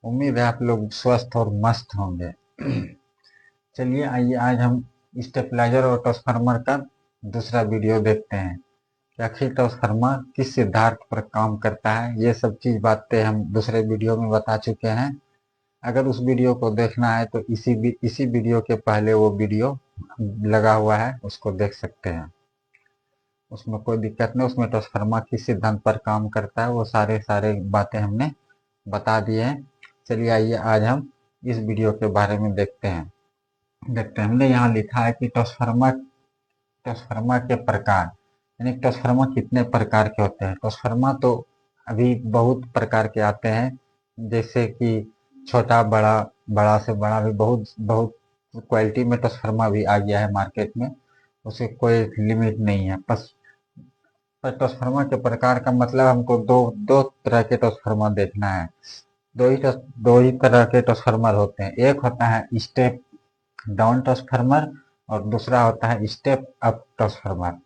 उम्मीद है आप लोग स्वस्थ और मस्त होंगे। चलिए आइए आज हम स्टेबलाइजर और ट्रांसफार्मर का दूसरा वीडियो देखते हैं कि आखिर ट्रांसफार्मर किस सिद्धांत पर काम करता है। ये सब चीज बातें हम दूसरे वीडियो में बता चुके हैं। अगर उस वीडियो को देखना है तो इसी वीडियो के पहले वो वीडियो लगा हुआ है, उसको देख सकते हैं। उसमें कोई दिक्कत नहीं, उसमें ट्रांसफार्मर किस सिद्धांत पर काम करता है वो सारे बातें हमने बता दिए हैं। चलिए आइए आज हम इस वीडियो के बारे में देखते हैं। हमने यहाँ लिखा है कि ट्रांसफार्मर के प्रकार, यानी ट्रांसफार्मर कितने प्रकार के होते हैं। ट्रांसफार्मर तो अभी बहुत प्रकार के आते हैं, जैसे कि छोटा बड़ा, बड़ा से बड़ा भी बहुत बहुत क्वालिटी में ट्रांसफार्मर भी आ गया है मार्केट में। उसे कोई लिमिट नहीं है। बस पर ट्रांसफार्मर के प्रकार का मतलब हमको दो दो तरह के ट्रांसफार्मर देखना है। दो ही तरह के ट्रांसफार्मर होते हैं। एक होता है स्टेप डाउन ट्रांसफार्मर और दूसरा होता है step up transformer.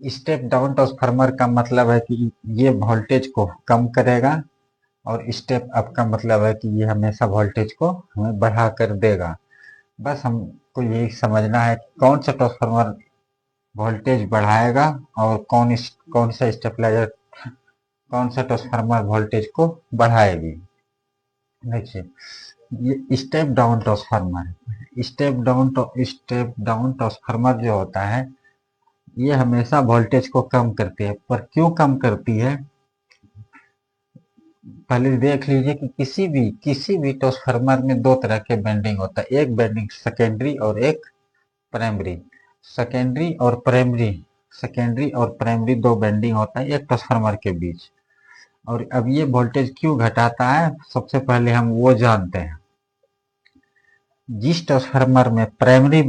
Step down transformer का मतलब है कि ये वोल्टेज को कम करेगा, और स्टेप अप का मतलब है कि ये हमेशा वोल्टेज को हमें बढ़ा कर देगा। बस हमको यही समझना है कि कौन सा ट्रांसफार्मर वोल्टेज बढ़ाएगा और कौन सा स्टेबलाइजर, कौन सा ट्रांसफार्मर वोल्टेज को बढ़ाएगी। देखिए, ये स्टेप डाउन ट्रांसफार्मर है। स्टेप डाउन ट्रांसफार्मर जो होता है ये हमेशा वोल्टेज को कम करती है। पर क्यों कम करती है, पहले देख लीजिए कि किसी भी ट्रांसफार्मर में दो तरह के बेंडिंग होता है। एक बेंडिंग सेकेंडरी और एक प्राइमरी। सेकेंडरी और प्राइमरी सेकेंडरी और प्राइमरी दो बेंडिंग होता है एक ट्रांसफार्मर के बीच। और अब ये वोल्टेज क्यों घटाता है, सबसे पहले हम वो जानते हैं। जिस ट्रांसफार्मर में प्राइमरी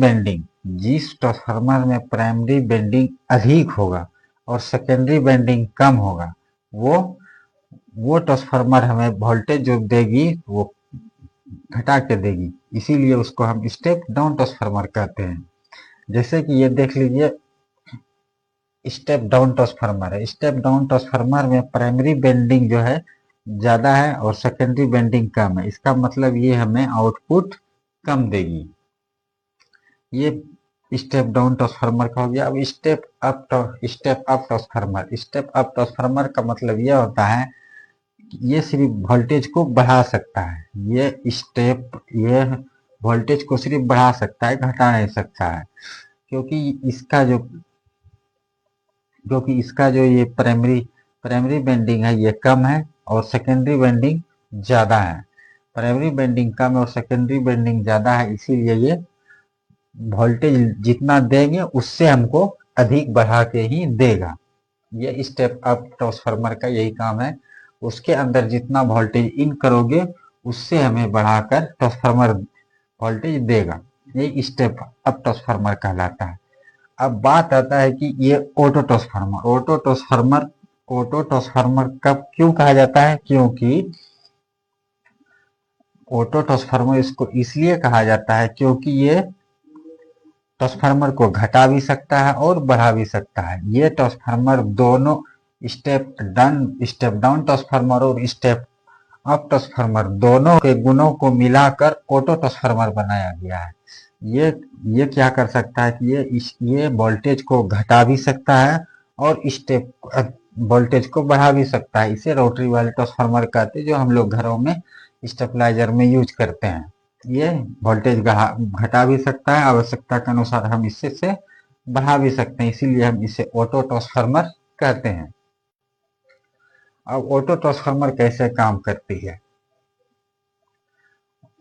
बेंडिंग अधिक होगा और सेकेंडरी बेंडिंग कम होगा, वो ट्रांसफार्मर हमें वोल्टेज जो देगी वो घटा के देगी। इसीलिए उसको हम स्टेप डाउन ट्रांसफार्मर कहते हैं। जैसे कि ये देख लीजिए, स्टेप डाउन ट्रांसफार्मर है। स्टेप डाउन ट्रांसफार्मर में प्राइमरी बेंडिंग जो है ज्यादा है और सेकेंडरी बेंडिंग कम है। इसका मतलब ये हमें आउटपुट कम देगी। ये स्टेप डाउन ट्रांसफार्मर का हो गया। अब स्टेप अप ट्रांसफार्मर का मतलब ये होता है कि ये सिर्फ वोल्टेज को बढ़ा सकता है। ये वोल्टेज को सिर्फ बढ़ा सकता है, घटा नहीं सकता है। क्योंकि इसका जो ये प्राइमरी बेंडिंग है ये कम है और सेकेंडरी बेंडिंग ज्यादा है। प्राइमरी बेंडिंग कम है और सेकेंडरी बेंडिंग ज्यादा है, इसीलिए ये वोल्टेज जितना देंगे उससे हमको अधिक बढ़ा के ही देगा। ये स्टेप अप ट्रांसफार्मर का यही काम है। उसके अंदर जितना वोल्टेज इन करोगे उससे हमें बढ़ाकर ट्रांसफार्मर वोल्टेज देगा। ये स्टेप अप ट्रांसफार्मर कहलाता है। अब बात आता है कि ये ऑटो ट्रांसफार्मर कब क्यों कहा जाता है, क्योंकि ऑटो ट्रांसफार्मर इसको इसलिए कहा जाता है क्योंकि ये ट्रांसफार्मर को घटा भी सकता है और बढ़ा भी सकता है। ये ट्रांसफार्मर दोनों स्टेप डाउन ट्रांसफार्मर और स्टेप अप ट्रांसफार्मर दोनों के गुणों को मिलाकर ऑटो ट्रांसफार्मर बनाया गया है। ये ये क्या कर सकता है कि ये वोल्टेज को घटा भी सकता है और स्टेप वोल्टेज को बढ़ा भी सकता है। इसे रोटरी वाले ट्रांसफार्मर कहते हैं, जो हम लोग घरों में स्टेबलाइजर में यूज करते हैं। ये वोल्टेज घटा भी सकता है, आवश्यकता के अनुसार हम इससे बढ़ा भी सकते हैं, इसीलिए हम इसे ऑटो ट्रांसफार्मर कहते हैं। अब ऑटो ट्रांसफार्मर कैसे काम करती है,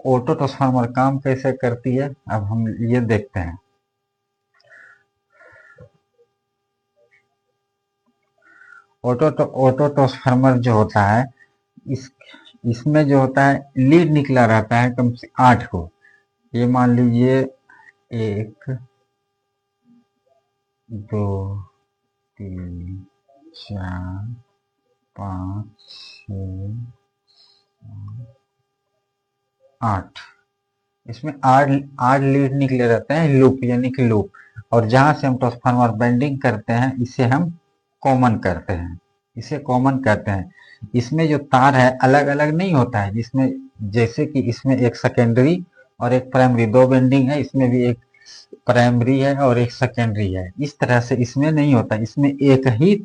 ऑटो ट्रांसफार्मर काम कैसे करती है, अब हम ये देखते हैं। ऑटो ट्रांसफार्मर जो होता है इस इसमें जो होता है लीड निकला रहता है कम से 8 को। ये मान लीजिए 1 2 3 4 5 6 8, इसमें आठ लीड निकले रहते हैं, लूप यानी कि लूप। और जहां से हम ट्रांसफार्मर बेंडिंग करते हैं इसे हम कॉमन करते हैं। इसे कॉमन कहते हैं। इसमें जो तार है अलग अलग नहीं होता है, जिसमें जैसे कि इसमें एक सेकेंडरी और एक प्राइमरी, दो बेंडिंग है, इसमें भी एक प्राइमरी है और एक सेकेंडरी है। इस तरह से इसमें नहीं होता, इसमें एक ही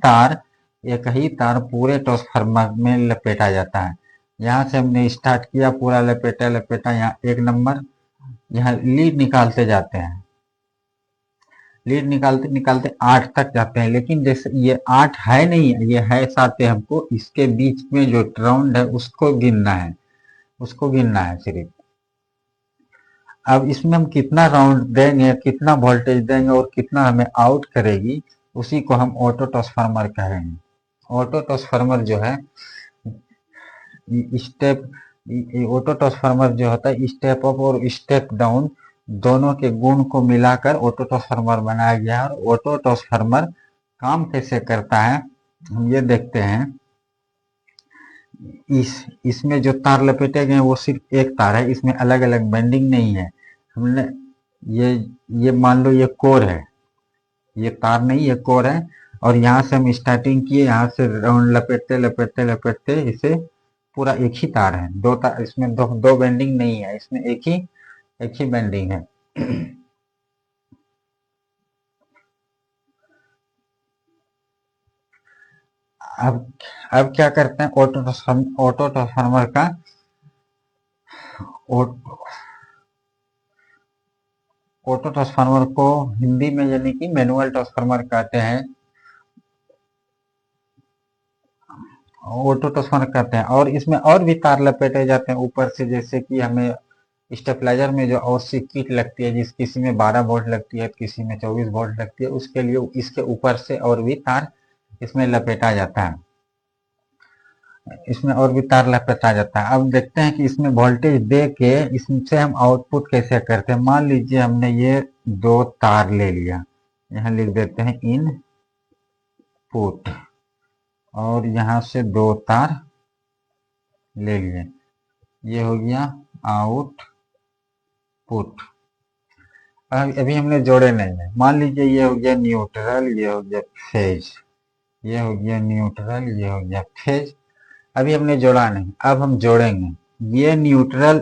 तार पूरे ट्रांसफार्मर में लपेटा जाता है। यहाँ से हमने स्टार्ट किया, पूरा लपेटा लपेटा, यहाँ एक नंबर, यहाँ लीड निकालते जाते हैं, लीड निकालते निकालते 8 तक जाते हैं। लेकिन जैसे ये 8 है नहीं, ये है 7 है, हमको इसके बीच में जो राउंड है उसको गिनना है, उसको गिनना है सिर्फ। अब इसमें हम कितना राउंड देंगे, कितना वोल्टेज देंगे और कितना हमें आउट करेगी, उसी को हम ऑटो ट्रांसफार्मर कहेंगे। ऑटो ट्रांसफार्मर जो है स्टेप, ऑटो ट्रांसफार्मर जो होता है स्टेप अप और स्टेप डाउन दोनों के गुण को मिलाकर ऑटो ट्रांसफार्मर बनाया गया है। और ऑटो ट्रांसफार्मर काम कैसे करता है हम ये देखते हैं। इसमें जो तार लपेटे गए वो सिर्फ एक तार है, इसमें अलग अलग बेंडिंग नहीं है। हमने ये मान लो ये कोर है, ये तार नहीं, ये कोर है। और यहाँ से हम स्टार्टिंग किए, यहाँ से राउंड लपेटते लपेटते लपेटते इसे पूरा एक ही तार है, दो तार, इसमें दो बेंडिंग नहीं है, इसमें एक ही बेंडिंग है। अब क्या करते हैं, ऑटो ट्रांसफार्मर का ऑटो ट्रांसफार्मर को हिंदी में यानी कि मैनुअल ट्रांसफार्मर कहते हैं, ऑटो ट्रांसफार्मर कहते हैं। और इसमें और भी तार लपेटे जाते हैं ऊपर से, जैसे कि हमें स्टेबलाइजर में जो और सी किट लगती है, जिस किसी में 12 वोल्ट लगती है, किसी में 24 वोल्ट लगती है, उसके लिए इसके ऊपर से और भी तार इसमें लपेटा जाता है, इसमें और भी तार लपेटा जाता है। अब देखते हैं कि इसमें वोल्टेज दे के इससे हम आउटपुट कैसे करते हैं। मान लीजिए हमने ये दो तार ले लिया, यहाँ लिख देते हैं इनपुट, और यहाँ से दो तार ले लिए, ये हो गया आउटपुट। अभी हमने जोड़े नहीं है। मान लीजिए ये हो गया न्यूट्रल, ये हो गया फेज, ये हो गया न्यूट्रल, ये हो गया फेज। अभी हमने जोड़ा नहीं, अब हम जोड़ेंगे। ये न्यूट्रल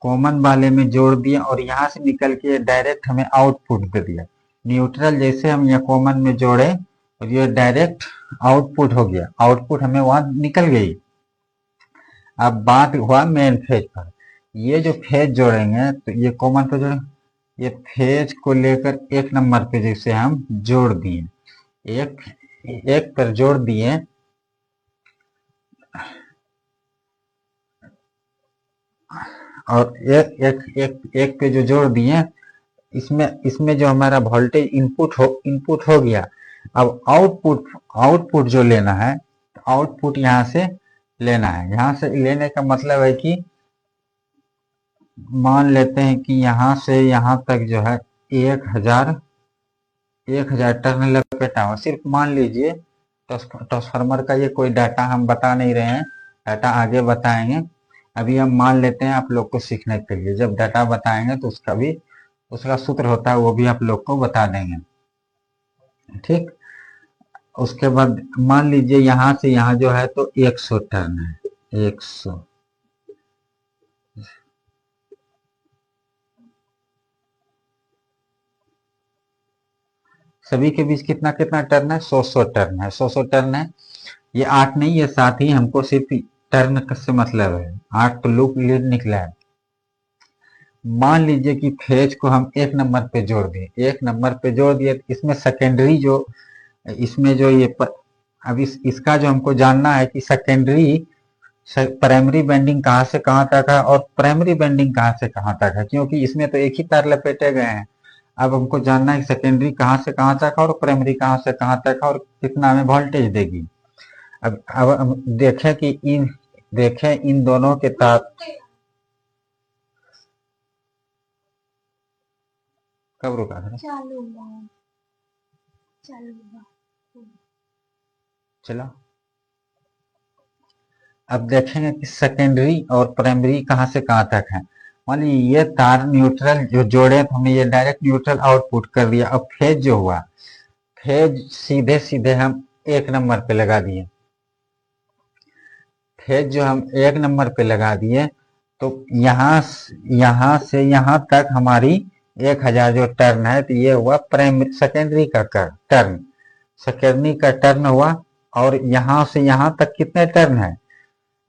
कॉमन वाले में जोड़ दिया और यहाँ से निकल के डायरेक्ट हमें आउटपुट दे दिया। न्यूट्रल जैसे हम यहाँ कॉमन में जोड़े और ये डायरेक्ट आउटपुट हो गया, आउटपुट हमें वहां निकल गई। अब बात हुआ मेन फेज पर। ये जो फेज जोड़ेंगे तो ये कॉमन पे जोड़ेंगे, ये फेज को लेकर एक नंबर पे जैसे हम जोड़ दिए, एक पर जोड़ दिए, और एक पे जो जोड़ दिए, इसमें जो हमारा वोल्टेज इनपुट हो गया। अब आउटपुट जो लेना है, आउटपुट यहाँ से लेना है। यहाँ से लेने का मतलब है कि मान लेते हैं कि यहाँ से यहाँ तक जो है 1000 टर्न लपेटा हुआ, सिर्फ मान लीजिए। ट्रांसफार्मर का ये कोई डाटा हम बता नहीं रहे हैं, डाटा आगे बताएंगे। अभी हम मान लेते हैं आप लोग को सीखने के लिए, जब डाटा बताएंगे तो उसका सूत्र होता है, वो भी आप लोग को बता देंगे, ठीक। उसके बाद मान लीजिए यहाँ से यहाँ जो है तो 100 टर्न है, 100। सभी के बीच कितना कितना टर्न है, 100 टर्न है, 100 टर्न है। ये 8 नहीं, ये 7 ही, हमको सिर्फ टर्न से मतलब है, 8 तो लूप लीड निकला है। मान लीजिए कि फेज को हम एक नंबर पे जोड़ दिए, एक नंबर पे जोड़ दिए, इसमें सेकेंडरी जो, इसमें जो ये अब इसका जो हमको जानना है कि सेकेंडरी प्राइमरी बेंडिंग कहाँ से कहाँ तक है और प्राइमरी बेंडिंग कहाँ से कहाँ तक है, क्योंकि इसमें तो एक ही तार लपेटे गए हैं। अब हमको जानना है सेकेंडरी कहाँ से कहाँ तक है और प्राइमरी कहाँ से कहाँ तक है और कितना हमें वोल्टेज देगी। अब हम देखें इन दोनों के तार, कब रुका था, चलो। अब देखेंगे कि सेकेंडरी और प्राइमरी कहाँ से कहाँ तक है। मान लीजिए ये तार न्यूट्रल जो जोड़े तो हमने ये डायरेक्ट न्यूट्रल आउटपुट कर दिया। अब फेज जो हुआ, फेज सीधे सीधे हम एक नंबर पे लगा दिए, फेज जो हम 1 नंबर पे लगा दिए तो यहाँ से यहाँ तक हमारी 1000 जो टर्न है, तो ये हुआ प्राइमरी सेकेंडरी का टर्न, सेकेंडरी का टर्न हुआ। और यहाँ से यहाँ तक कितने टर्न है,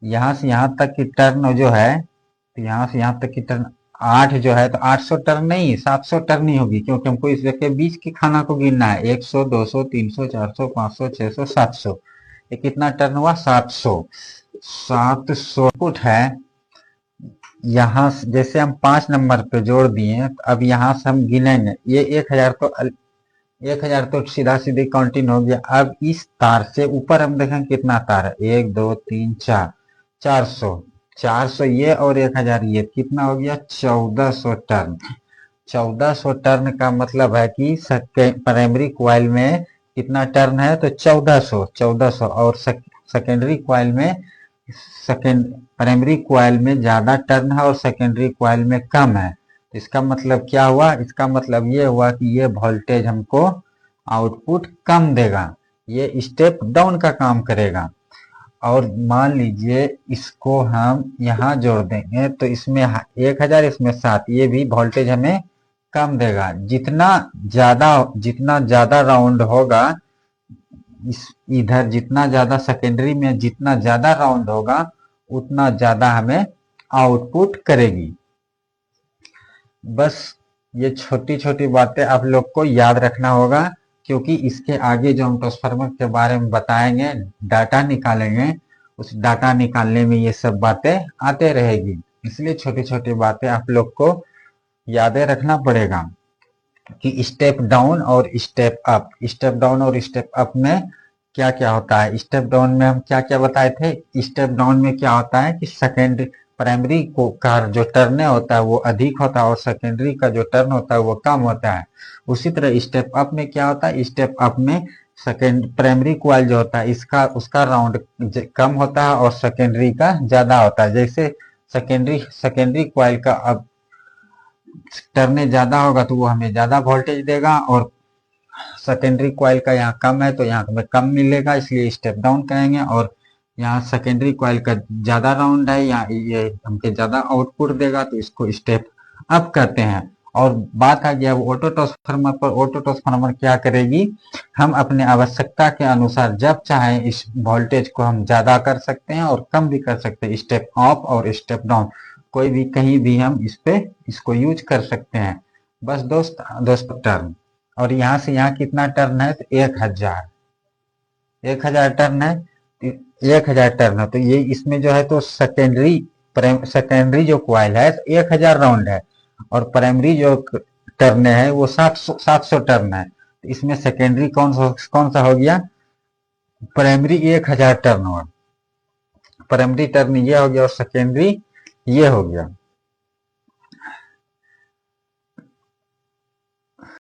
यहाँ से यहाँ तक की टर्न जो है, तो यहाँ से यहाँ तक की टर्न 8 जो है, तो 800 टर्न नहीं 700 टर्न ही होगी, क्योंकि हमको इस के बीच की खाना को गिनना है। 100 200 300 400 500 600 700, ये कितना टर्न हुआ 700। 700 फुट है। यहाँ जैसे हम 5 नंबर पे जोड़ दिए, तो अब यहाँ से हम गिनेंगे, ये 1000 तो सीधा सीधी काउंटिंग हो गया। अब इस तार से ऊपर हम देखें कितना तार है, 1 2 3 4, 400 ये और 1000 ये, कितना हो गया 1400 टर्न। 1400 टर्न का मतलब है कि प्राइमरी कॉइल में कितना टर्न है, तो 1400 और सेकेंडरी कॉइल में प्राइमरी कॉइल में ज्यादा टर्न है और सेकेंडरी कॉइल में कम है। इसका मतलब क्या हुआ, इसका मतलब ये हुआ कि ये वोल्टेज हमको आउटपुट कम देगा, ये स्टेप डाउन का काम करेगा। और मान लीजिए इसको हम यहाँ जोड़ देंगे, तो इसमें 1000 इसमें 7, ये भी वोल्टेज हमें कम देगा। जितना ज्यादा राउंड होगा, इधर जितना ज्यादा सेकेंडरी में जितना ज्यादा राउंड होगा, उतना ज्यादा हमें आउटपुट करेगी। बस ये छोटी छोटी बातें आप लोग को याद रखना होगा, क्योंकि इसके आगे जो हम ट्रांसफार्मर के बारे में बताएंगे, डाटा निकालेंगे, उस डाटा निकालने में ये सब बातें आते रहेगी। इसलिए छोटी छोटी बातें आप लोग को यादें रखना पड़ेगा कि स्टेप डाउन और स्टेप अप, स्टेप डाउन और स्टेप अप में क्या क्या होता है। स्टेप डाउन में हम क्या क्या बताए थे, स्टेप डाउन में क्या होता है कि सेकेंडरी प्राइमरी को का जो टर्न होता है वो अधिक होता है और सेकेंडरी का जो टर्न होता है वो कम होता है। उसी तरह स्टेप अप में क्या होता है, स्टेप अप में प्राइमरी कॉइल जो होता है उसका राउंड कम होता है और सेकेंडरी का ज्यादा होता है। जैसे सेकेंडरी कॉइल का अब टर्न ज्यादा होगा तो वो हमें ज्यादा वोल्टेज देगा, और सेकेंडरी कॉइल का यहाँ कम है तो यहाँ हमें कम मिलेगा, इसलिए स्टेप डाउन कहेंगे। और यहाँ सेकेंडरी कॉइल का ज्यादा राउंड है, यहाँ ये हमके ज्यादा आउटपुट देगा, तो इसको स्टेप अप कहते हैं। और बात आ गया ऑटो ट्रांसफार्मर पर। ऑटो ट्रांसफार्मर क्या करेगी, हम अपने आवश्यकता के अनुसार जब चाहे इस वोल्टेज को हम ज्यादा कर सकते हैं और कम भी कर सकते हैं, स्टेप अप और स्टेप डाउन कोई भी कहीं भी हम इसको यूज कर सकते हैं। बस दोस्त टर्न, और यहाँ से यहाँ कितना टर्न है, तो 1000 टर्न है, 1000 टर्न है। तो ये इसमें जो है तो सेकेंडरी जो कॉइल है 1000 राउंड है, और प्राइमरी जो टर्न है वो 700 टर्न है। तो इसमें सेकेंडरी कौन सा हो गया, प्राइमरी 1000 टर्न हुआ, प्राइमरी टर्न ये हो गया और सेकेंडरी ये हो गया।